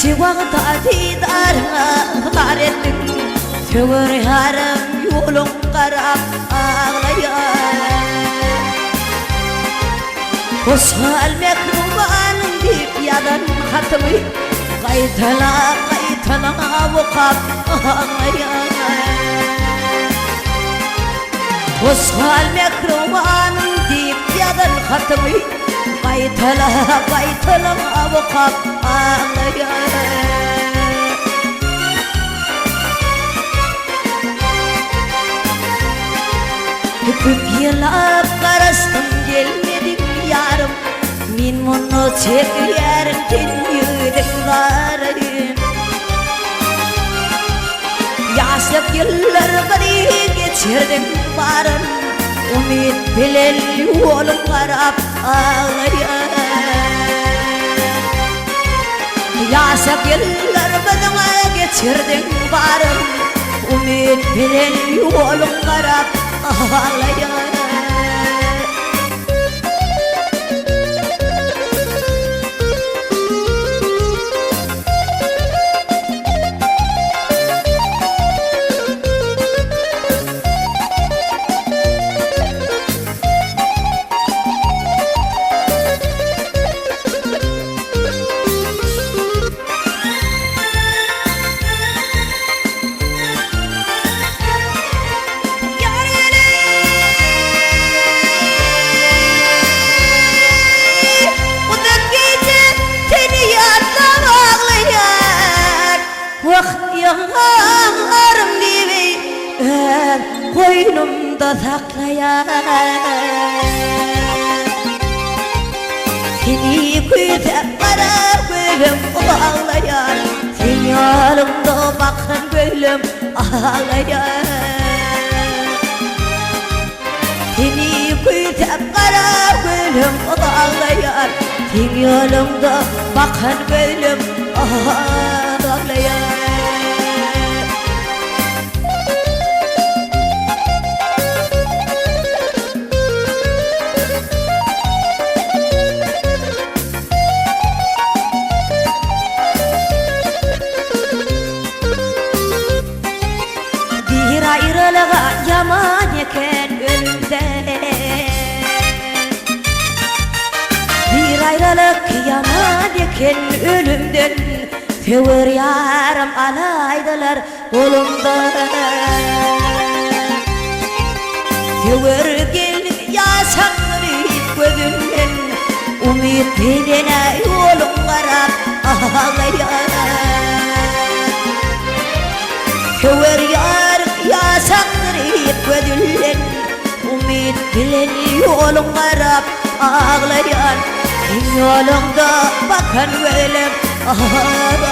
Siwaqta didar ettim Tövür yarım yolun qarab ağlayan Kosal mekrubanım deyip yadan xatımı Qaytala oqab ağlayan Kosal mekrubanım deyip yadan xatımı Qaytala oqab ağlayan Köp yılap qarastım gelmedin yarım Min bunu çekilerken yüdüm qarayın Yaşap yıllar bari geçirdim barın Umid bilen yolum qarab ağlayan Yaşap yıllar bari geçirdim barın Umid bilen yolum qarab ağlayan Yanarım gibi koynumda saklayan Seni güzel kara gülüm ağlayan Sen yanımda bakın gülüm ağlayan Seni güzel kara gülüm ağlayan Sen yanımda bakın gülüm ağlayan Ayrılığa yaman eken önümde Bir ayrılık yaman eken ölümden Tövür yarım alaydılar kolumda Tövür gelip yaşanır gözümden Umid bilene yolum qarab ağlayan Tövür yaşanır gözümden Umid bilen yolum qarab ağlayan Sen yolumda bakan gülüm ağlayan